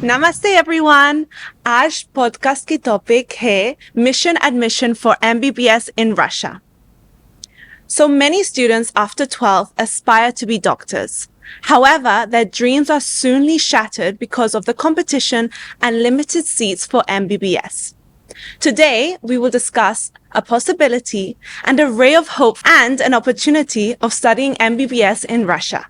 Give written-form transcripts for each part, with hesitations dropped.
नमस्ते everyone. आज podcast की topic है Mission Admission for MBBS in Russia. So many students after 12 aspire to be doctors. However, their dreams are soonly shattered because of the competition and limited seats for MBBS. Today, we will discuss a possibility and a ray of hope and an opportunity of studying MBBS in Russia.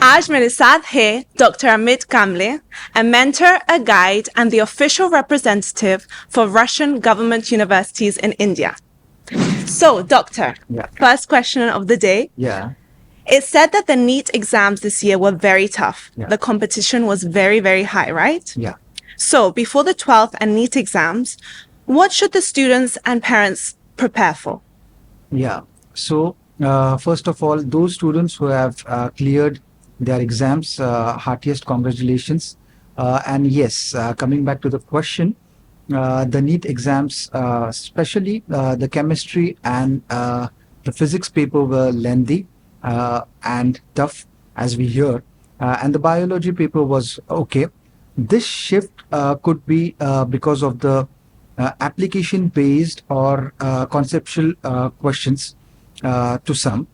आज मेरे साथ है Dr. Amit Kamble, a mentor, a guide, and the official representative for Russian government universities in India. So, Doctor, first question of the day. Yeah. It's said that the NEET exams this year were very tough. Yeah. The competition was very, very high, right? Yeah. So, before the 12th and NEET exams, what should the students and parents prepare for? Yeah. So, first of all, those students who have cleared their exams, heartiest congratulations. And yes, coming back to the question, the NEET exams, especially the chemistry and the physics paper were lengthy and tough, as we hear, and the biology paper was okay. This shift could be because of the application-based or conceptual questions to some.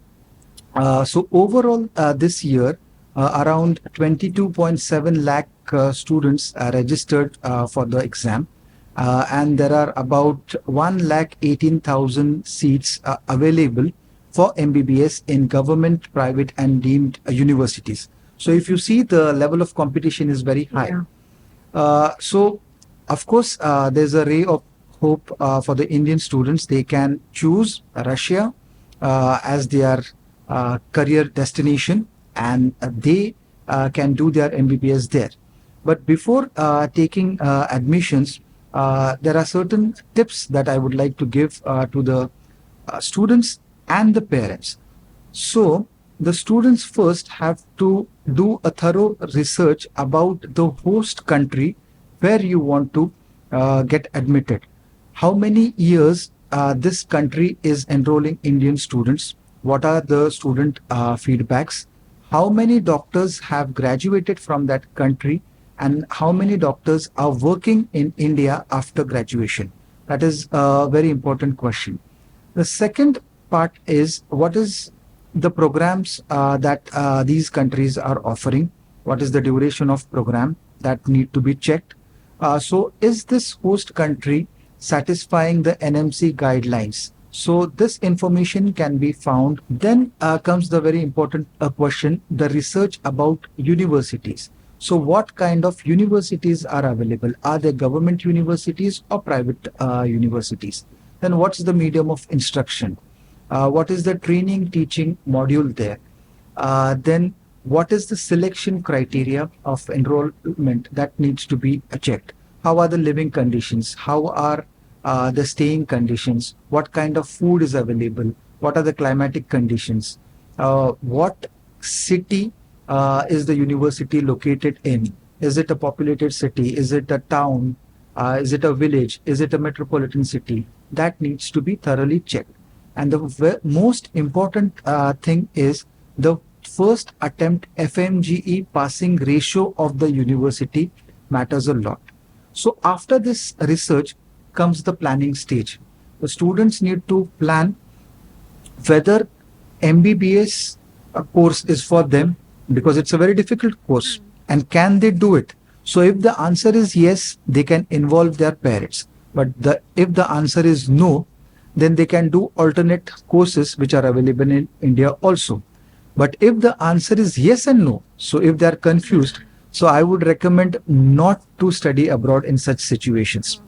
So overall, this year, around 22.7 lakh students are registered for the exam, and there are about 1,18,000 seats available for MBBS in government, private, and deemed universities. So if you see, the level of competition is very high. So of course, there's a ray of hope for the Indian students. They can choose Russia as their career destination, and they can do their MBBS there. But before taking admissions, there are certain tips that I would like to give to the students and the parents. So the students first have to do a thorough research about the host country where you want to get admitted. How many years this country is enrolling Indian students? What are the student feedbacks? How many doctors have graduated from that country, and how many doctors are working in India after graduation? That is a very important question. The second part is, what is the programs that these countries are offering? What is the duration of program? That need to be checked. So is this host country satisfying the NMC guidelines? So this information can be found. Then comes the very important question, the research about universities. So what kind of universities are available? Are they government universities or private universities? Then what's the medium of instruction? What is the training teaching module there? Then what is the selection criteria of enrollment that needs to be checked? How are the living conditions? How are the staying conditions? What kind of food is available? What are the climatic conditions? What city is the university located in? Is it a populated city? Is it a town? Is it a village? Is it a metropolitan city? That needs to be thoroughly checked. And the most important thing is the first attempt FMGE passing ratio of the university matters a lot. So after this research comes the planning stage. The students need to plan whether MBBS course is for them, because it's a very difficult course, and can they do it? So if the answer is yes, they can involve their parents. But if the answer is no, then they can do alternate courses which are available in India also. But if the answer is yes and no, so if they are confused, so I would recommend not to study abroad in such situations.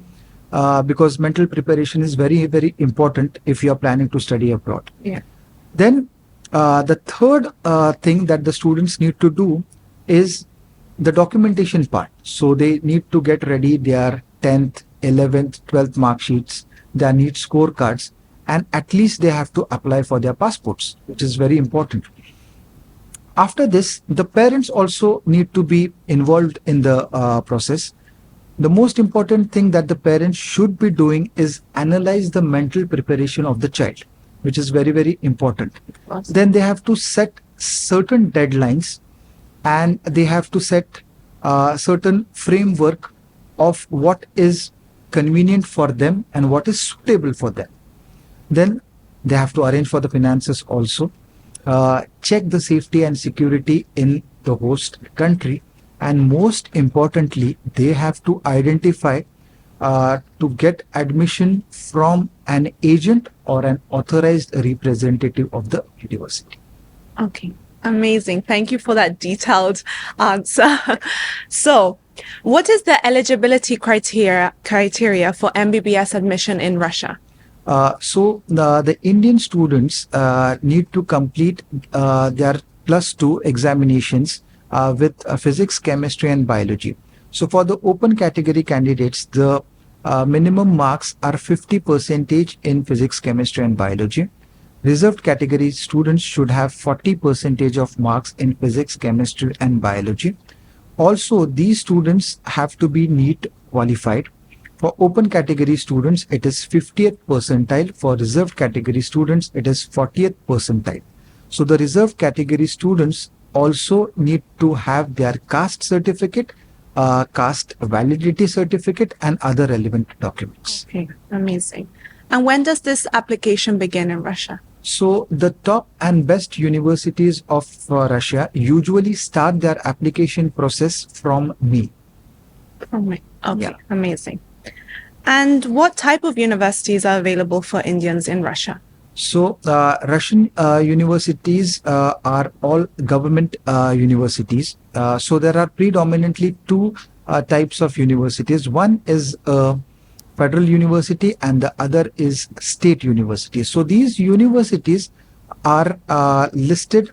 Because mental preparation is very, very important if you are planning to study abroad. Yeah. Then the third thing that the students need to do is the documentation part. So they need to get ready their 10th, 11th, 12th mark sheets, their NEET scorecards, and at least they have to apply for their passports, which is very important. After this, the parents also need to be involved in the process. The most important thing that the parents should be doing is analyze the mental preparation of the child, which is very, very important. Then they have to set certain deadlines, and they have to set certain framework of what is convenient for them and what is suitable for them. Then they have to arrange for the finances also, check the safety and security in the host country, and most importantly, they have to identify to get admission from an agent or an authorized representative of the university. Okay, amazing. Thank you for that detailed answer. So, what is the eligibility criteria for MBBS admission in Russia? So the Indian students need to complete their +2 examinations with physics, chemistry, and biology. So for the open category candidates, the minimum marks are 50% in physics, chemistry, and biology. Reserved category students should have 40% of marks in physics, chemistry, and biology. Also, these students have to be NEET qualified. For open category students, it is 50th percentile. For reserved category students, it is 40th percentile. So the reserved category students also need to have their caste certificate, caste validity certificate, and other relevant documents. Okay, amazing. And when does this application begin in Russia? So the top and best universities of Russia usually start their application process from May. From May. Okay, Yeah. amazing. And what type of universities are available for Indians in Russia? So Russian universities are all government universities. So there are predominantly two types of universities. One is federal university and the other is state university. So these universities are listed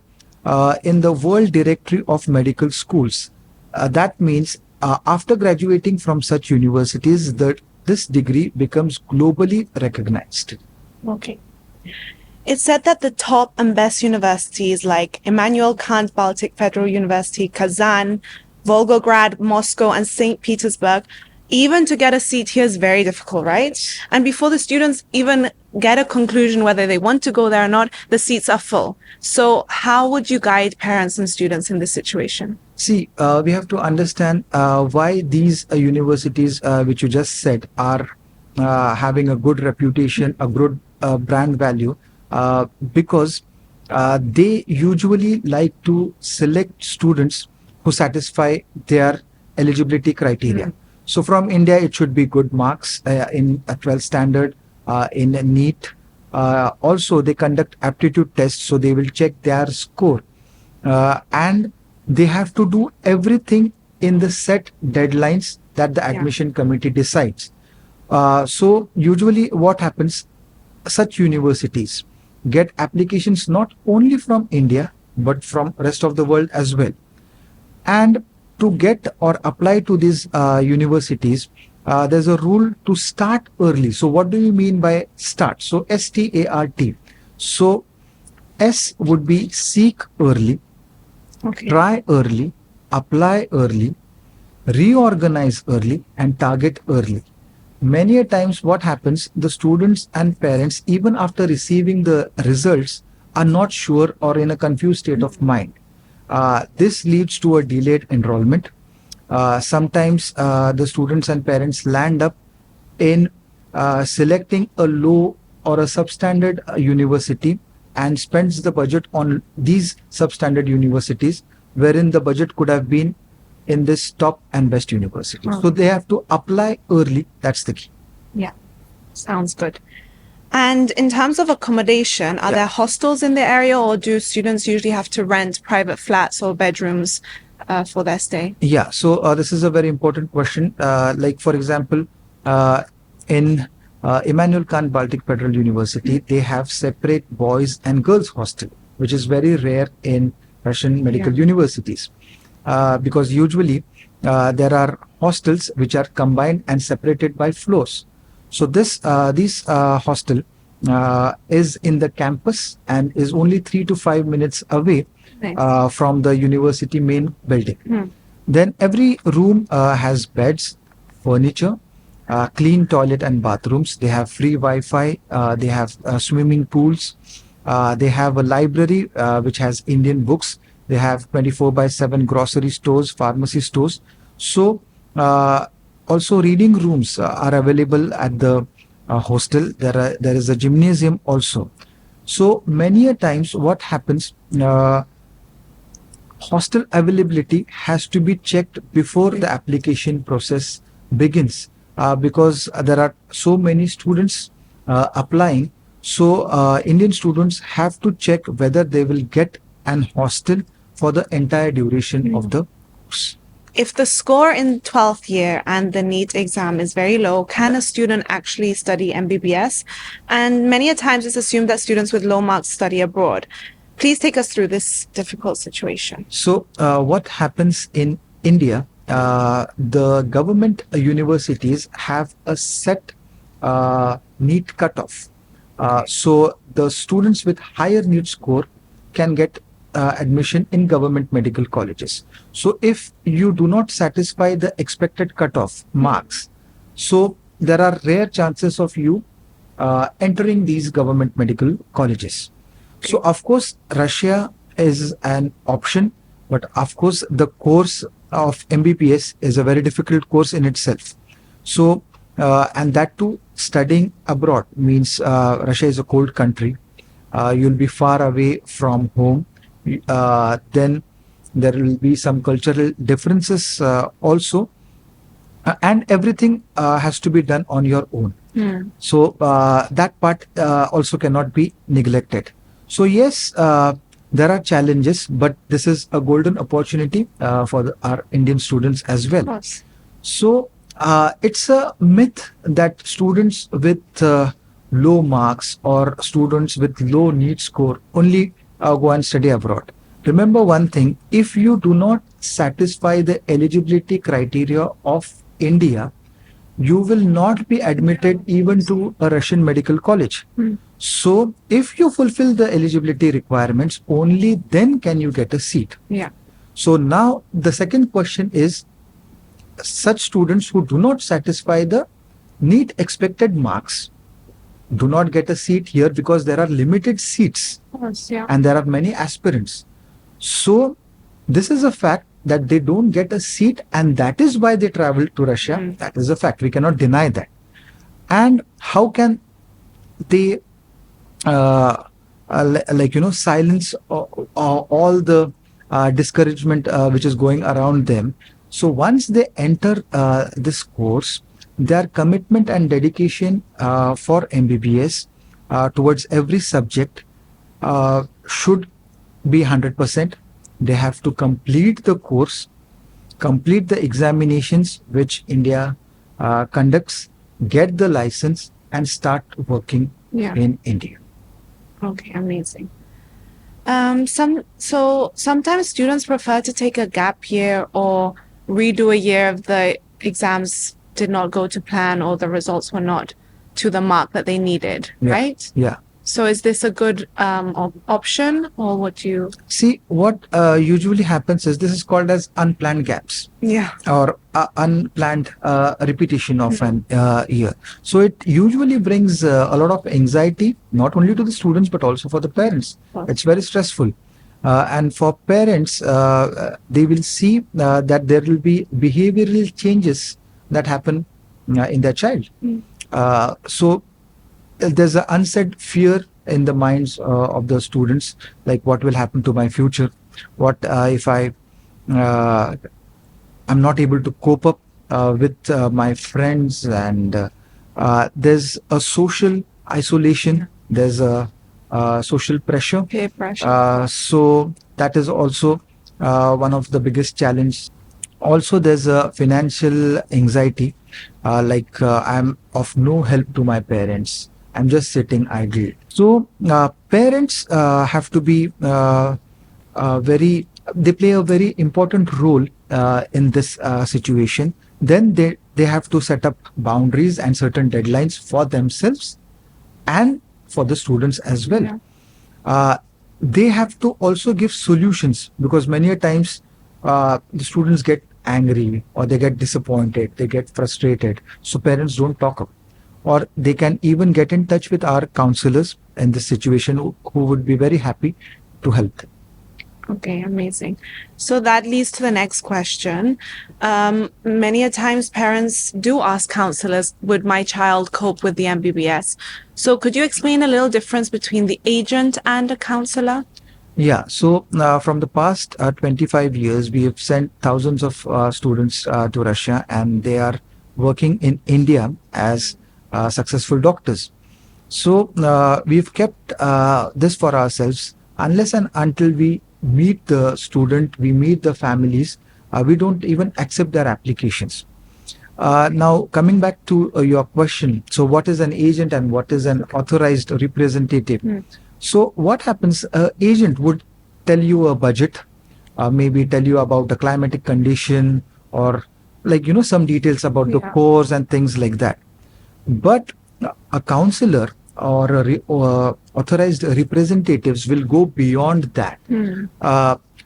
in the World Directory of Medical Schools. That means after graduating from such universities, this degree becomes globally recognized. Okay. It's said that the top and best universities like Immanuel Kant Baltic Federal University, Kazan, Volgograd, Moscow, and St. Petersburg, even to get a seat here is very difficult, right? And before the students even get a conclusion whether they want to go there or not, the seats are full. So how would you guide parents and students in this situation? See, we have to understand why these universities, which you just said, are having a good reputation, a good brand value, because they usually like to select students who satisfy their eligibility criteria. So from India, it should be good marks in a 12th standard, in NEET. Also, they conduct aptitude tests, so they will check their score. And they have to do everything in the set deadlines that the admission committee decides. So usually what happens, such universities get applications not only from India, but from rest of the world as well. And to get or apply to these universities, there's a rule to start early. So what do you mean by start? So START. So S would be seek early, try early, apply early, reorganize early, and target early. Many a times what happens, the students and parents, even after receiving the results, are not sure or in a confused state of mind. This leads to a delayed enrollment. Sometimes the students and parents land up in selecting a low or a substandard university and spends the budget on these substandard universities, wherein the budget could have been in this top and best university. So they have to apply early. That's the key. Yeah, sounds good. And in terms of accommodation, are there hostels in the area, or do students usually have to rent private flats or bedrooms for their stay? Yeah, so this is a very important question. Like, for example, in Immanuel Kant Baltic Federal University, they have separate boys and girls hostel, which is very rare in Russian medical universities. Because usually there are hostels which are combined and separated by floors. So this hostel is in the campus and is only 3 to 5 minutes away from the university main building. Then every room has beds, furniture, clean toilet and bathrooms. They have free Wi-Fi. They have swimming pools. They have a library which has Indian books. They have 24/7 grocery stores, pharmacy stores. So also reading rooms are available at the hostel. There is a gymnasium also. So many a times what happens, hostel availability has to be checked before the application process begins, because there are so many students applying. So Indian students have to check whether they will get an hostel for the entire duration of the course. If the score in 12th year and the NEET exam is very low, can a student actually study MBBS? And many a times it's assumed that students with low marks study abroad. Please take us through this difficult situation. So what happens in India, the government universities have a set NEET cutoff. So the students with higher NEET score can get admission in government medical colleges. So if you do not satisfy the expected cutoff marks, so there are rare chances of you entering these government medical colleges. So of course Russia is an option, but of course the course of MBBS is a very difficult course in itself. So and that too, studying abroad means Russia is a cold country. You'll be far away from home. Then there will be some cultural differences also, and everything has to be done on your own. So that part also cannot be neglected. So yes, there are challenges, but this is a golden opportunity for our Indian students as well. So it's a myth that students with low marks or students with low NEET score only go and study abroad. Remember one thing, if you do not satisfy the eligibility criteria of India, you will not be admitted even to a Russian medical college. So if you fulfill the eligibility requirements, only then can you get a seat. So now the second question is, such students who do not satisfy the NEET expected marks do not get a seat here because there are limited seats and there are many aspirants. So this is a fact that they don't get a seat, and that is why they travel to Russia. That is a fact. We cannot deny that. And how can they silence all the discouragement which is going around them? So once they enter this course, their commitment and dedication for MBBS towards every subject should be 100%. They have to complete the course, complete the examinations which India conducts, get the license, and start working in India. Okay, amazing. Sometimes students prefer to take a gap year or redo a year if the exams did not go to plan or the results were not to the mark that they needed, right? Yeah. So is this a good option, or what do you see? What usually happens is, this is called as unplanned gaps, or unplanned repetition of an year. So it usually brings a lot of anxiety, not only to the students but also for the parents. It's very stressful, and for parents, they will see that there will be behavioral changes that happen in their child. So there's an unsaid fear in the minds of the students, like what will happen to my future? What if I'm not able to cope up with my friends? And there's a social isolation, there's a social pressure. Peer pressure. So that is also one of the biggest challenge. Also, there's a financial anxiety, like I'm of no help to my parents. I'm just sitting idle. So parents have to be they play a very important role in this situation. Then they have to set up boundaries and certain deadlines for themselves and for the students as well. They have to also give solutions, because many a times the students get angry or they get disappointed, they get frustrated. So parents don't talk up. Or they can even get in touch with our counselors in this situation, who would be very happy to help them. Okay, amazing. So that leads to the next question. Many a times parents do ask counselors, would my child cope with the MBBS? So could you explain a little difference between the agent and a counselor? Yeah, so from the past 25 years, we have sent thousands of students to Russia, and they are working in India as successful doctors. So we've kept this for ourselves. Unless and until we meet the student, we meet the families, we don't even accept their applications. Now, coming back to your question, so what is an agent and what is an authorized representative? So what happens, agent would tell you a budget, maybe tell you about the climatic condition, or like, some details about the Yeah. course and things like that. But a counselor or authorized representatives will go beyond that.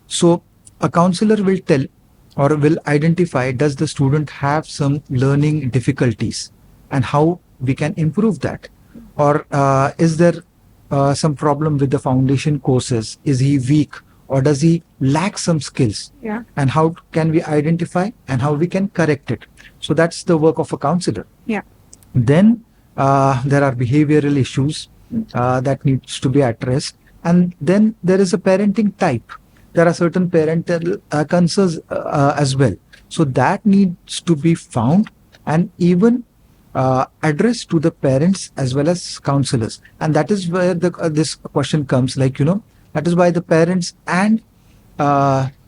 So a counselor will tell or will identify, does the student have some learning difficulties and how we can improve that? Or is there some problem with the foundation courses? Is he weak or does he lack some skills? Yeah. And how can we identify and how we can correct it? So that's the work of a counselor. Yeah. Then there are behavioral issues that needs to be addressed, and then there is a parenting type. There are certain parental concerns as well. So that needs to be found and even addressed to the parents as well as counselors. And that is where this question comes. That is why the parents and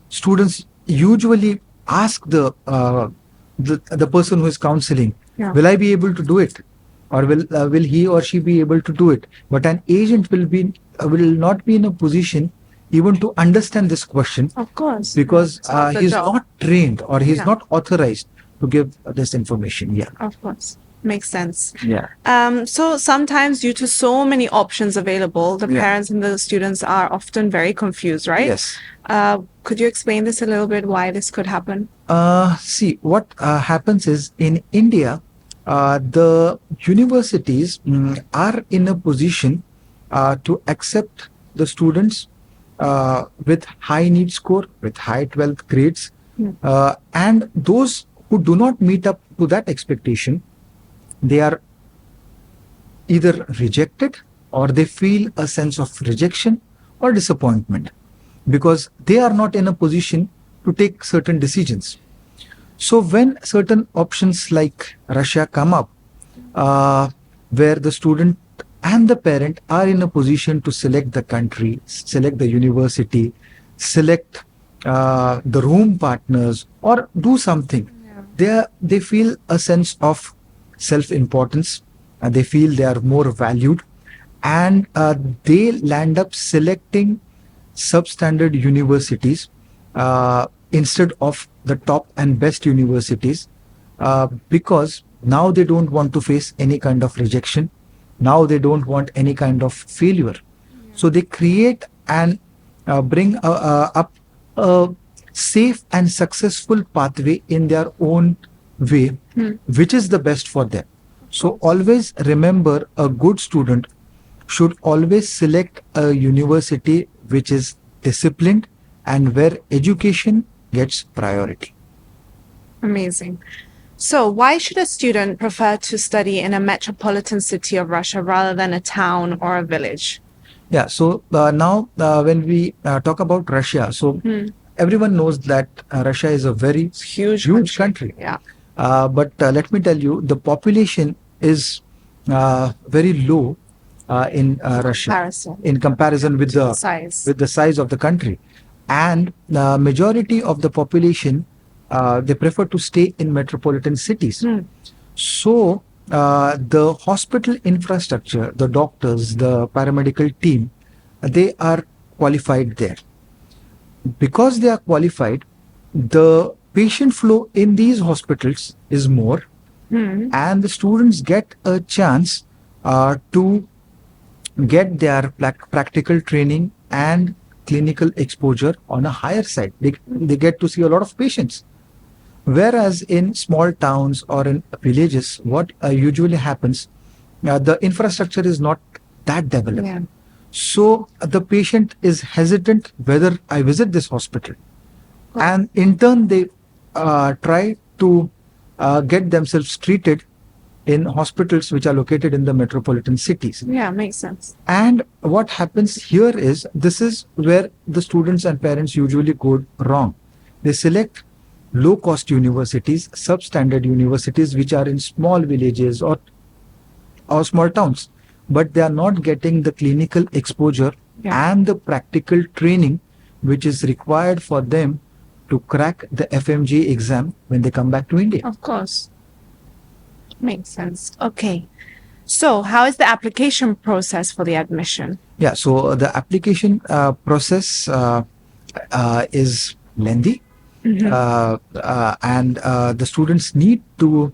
students usually ask the person who is counseling, Yeah. will I be able to do it, or will he or she be able to do it? But an agent will not be in a position even to understand this question, Of course. because It's not the he's job. not trained or he's Yeah. not authorized to give this information. Yeah. Of course. Makes sense. Yeah. So sometimes due to so many options available, the Yeah. parents and the students are often very confused, right? Yes. Could you explain this a little bit, why this could happen? See, what happens is in India, the universities are in a position to accept the students with high NEET score, with high 12th grades, and those who do not meet up to that expectation, they are either rejected or they feel a sense of rejection or disappointment because they are not in a position to take certain decisions. So when certain options like Russia come up, where the student and the parent are in a position to select the country, select the university, select the room partners, or do something, they feel a sense of self-importance, and they feel they are more valued, and they land up selecting substandard universities instead of the top and best universities, because now they don't want to face any kind of rejection. Now they don't want any kind of failure. So they create and bring up a safe and successful pathway in their own way, which is the best for them. So always remember, a good student should always select a university which is disciplined and where education gets priority. Amazing. So why should a student prefer to study in a metropolitan city of Russia rather than a town or a village? Yeah, so now when we talk about Russia, so everyone knows that Russia is a very It's huge country. Yeah. But let me tell you, the population is very low in Russia Comparison. in comparison with the Size. of the country, and the majority of the population they prefer to stay in metropolitan cities. So the hospital infrastructure, the doctors, the paramedical team, they are qualified there. Because they are qualified, the patient flow in these hospitals is more, and the students get a chance to get their practical training and clinical exposure on a higher side. They get to see a lot of patients. Whereas in small towns or in villages, what usually happens, the infrastructure is not that developed. Yeah. So the patient is hesitant whether I visit this hospital, and in turn they try to get themselves treated in hospitals which are located in the metropolitan cities. Yeah, makes sense. And what happens here is, this is where the students and parents usually go wrong. They select low cost universities, substandard universities which are in small villages or small towns, but they are not getting the clinical exposure and the practical training which is required for them to crack the FMGE exam when they come back to India. Of course. Makes sense. Okay. So, how is the application process for the admission? Yeah, so the application process is lengthy, and the students need to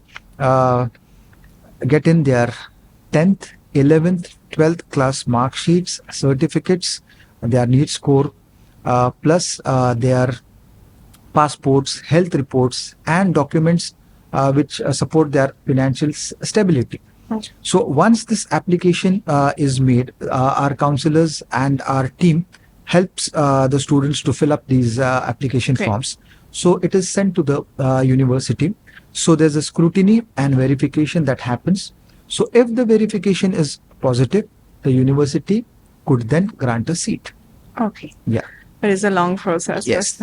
get in their 10th, 11th, 12th class mark sheets, certificates, their NEET score, plus their passports, health reports, and documents which support their financial stability. So once this application is made, our counselors and our team helps the students to fill up these application forms. So it is sent to the university. So there's a scrutiny and verification that happens. So if the verification is positive, the university could then grant a seat. Okay. Yeah. But it's a long process. Yes.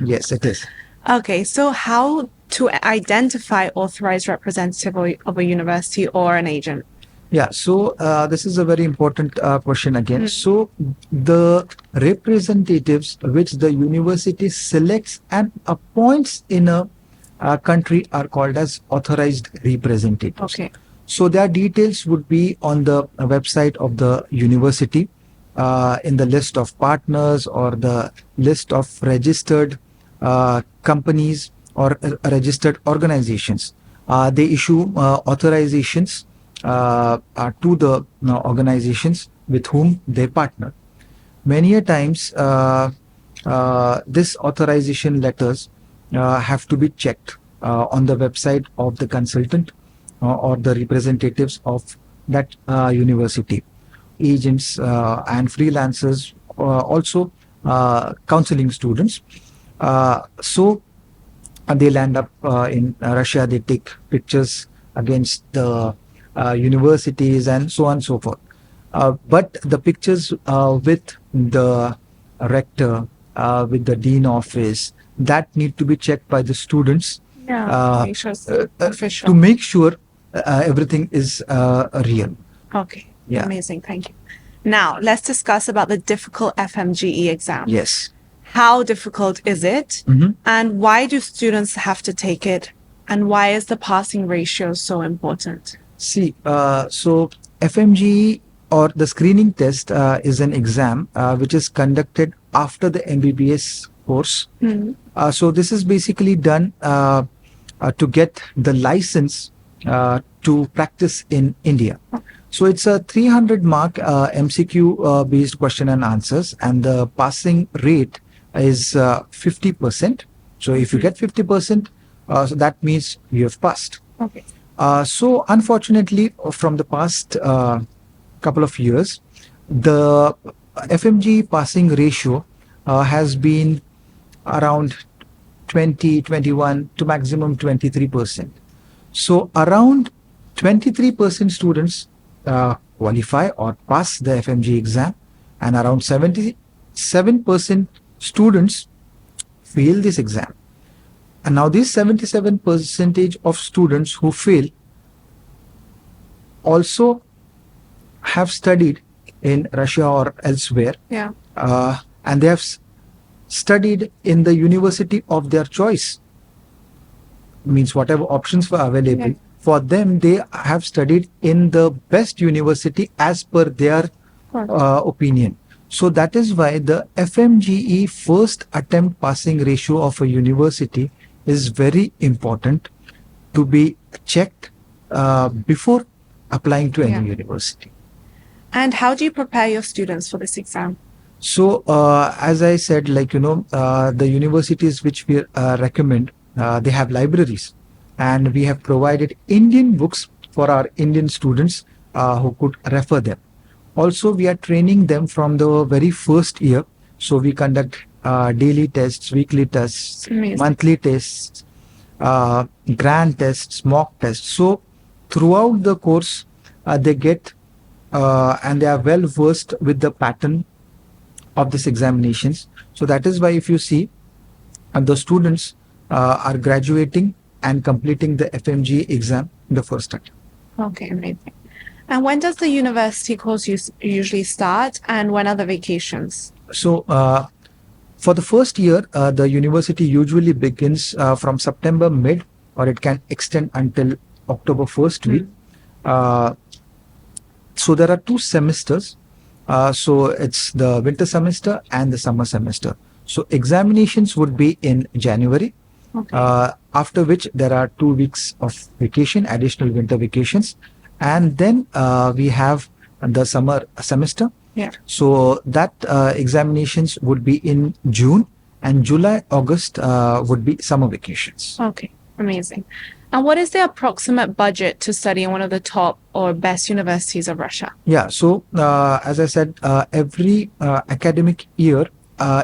Yes, it is. Okay. So how to identify authorized representative of a university or an agent? Yeah, so this is a very important question again. So the representatives which the university selects and appoints in a country are called as authorized representatives. Okay. So their details would be on the website of the university, in the list of partners or the list of registered companies or registered organizations. They issue authorizations to the organizations with whom they partner. Many a times, this authorization letters have to be checked on the website of the consultant or the representatives of that university. Agents and freelancers, also counseling students. So they land up in Russia, they take pictures against the universities and so on and so forth. But the pictures with the rector, with the dean office, that need to be checked by the students Make sure it's official. to make sure everything is real. Okay. Yeah. Amazing. Thank you. Now, let's discuss about the difficult FMGE exam. Yes. How difficult is it? And why do students have to take it? And why is the passing ratio so important? See, so FMGE or the screening test is an exam which is conducted after the MBBS course. So this is basically done to get the license to practice in India. So it's a 300 mark MCQ based question and answers, and the passing rate is 50%. So if you get 50%, so that means you have passed. Okay. So unfortunately, from the past couple of years, the FMG passing ratio has been around 20, 21 to maximum 23%. So around 23% students qualify or pass the FMG exam, and around 77% students fail this exam. And now this 77% of students who fail also have studied in Russia or elsewhere. Yeah. And they have studied in the university of their choice. Means whatever options were available. Yeah. For them, they have studied in the best university as per their opinion. So that is why the FMGE first attempt passing ratio of a university is very important to be checked before applying to any university. And how do you prepare your students for this exam? So as I said, the universities which we recommend, they have libraries, and we have provided Indian books for our Indian students who could refer them. Also, we are training them from the very first year. So we conduct daily tests, weekly tests, Amazing. monthly tests, grand tests, mock tests. So throughout the course, they get and they are well versed with the pattern of these examinations. So that is why if you see, the students are graduating and completing the FMGE exam in the first attempt. Okay, amazing. And when does the university course usually start, and when are the vacations? So for the first year, the university usually begins from September mid, or it can extend until October first week. So there are 2 semesters. So it's the winter semester and the summer semester. So examinations would be in January, Okay. after which there are 2 weeks of vacation, additional winter vacations. And then we have the summer semester. Yeah. So that examinations would be in June, and July, August would be summer vacations. Okay, amazing. And what is the approximate budget to study in one of the top or best universities of Russia? Yeah, so as I said, every academic year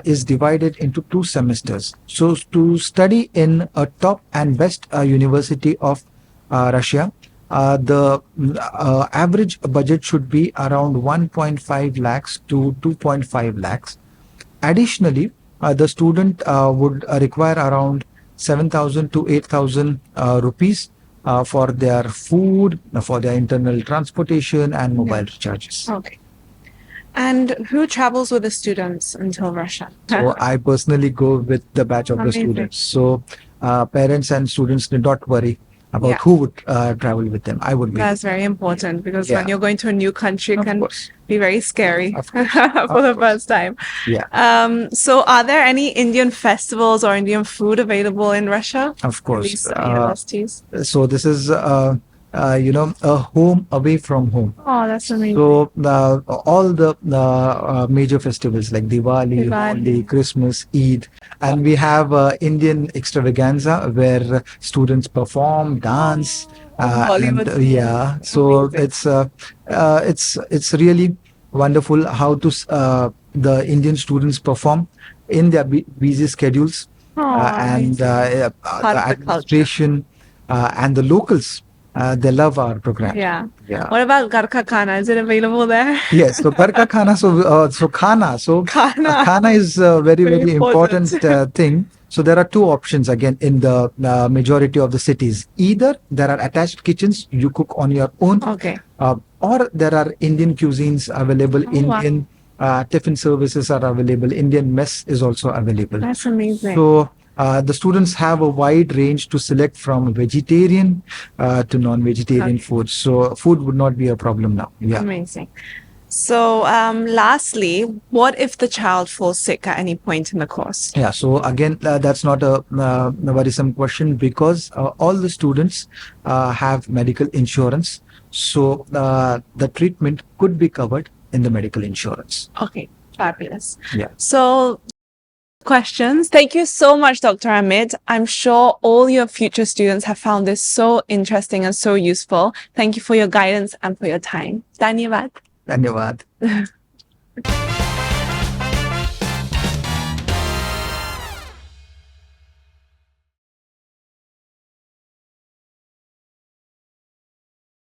is divided into 2 semesters. So to study in a top and best university of Russia, the average budget should be around 1.5 lakhs to 2.5 lakhs. Additionally, the student would require around 7,000 to 8,000 rupees for their food, for their internal transportation and mobile charges. Okay. And who travels with the students until Russia? So I personally go with the batch of the Amazing. students. So parents and students need not worry about Yeah. who would travel with them. I would be. That's very important, because Yeah. when you're going to a new country, it Of can course. be very scary Of course. for the first time. Yeah, So are there any Indian festivals or Indian food available in Russia? of At course. least universities. So this is a home away from home. Oh, that's amazing. So all the major festivals like Diwali, Diwali. Holi, Christmas, Eid, and we have Indian extravaganza where students perform, dance, Bollywood and scene. yeah. So Amazing. it's really wonderful how the Indian students perform in their busy schedules, Oh, and amazing. the Part of the culture. administration and the locals. They love our program. Yeah. Yeah. What about Garka Khana? Is it available there? Yes, so Ghar ka khana, so khana, Khana. khana is a very Very very important. important thing. So there are 2 options again in the majority of the cities. Either there are attached kitchens, you cook on your own, Okay. or there are Indian cuisines available. Oh, wow. Indian tiffin services are available. Indian mess is also available. That's amazing. So the students have a wide range to select from vegetarian to non-vegetarian Okay. food. So food would not be a problem now. Yeah. Amazing. So, lastly, what if the child falls sick at any point in the course? Yeah, so again, that's not a worrisome question, because all the students have medical insurance. So the treatment could be covered in the medical insurance. Okay, fabulous. Yeah. So, questions. Thank you so much, Dr. Amit. I'm sure all your future students have found this so interesting and so useful. Thank you for your guidance and for your time. Dhanyavad. Dhanyavad.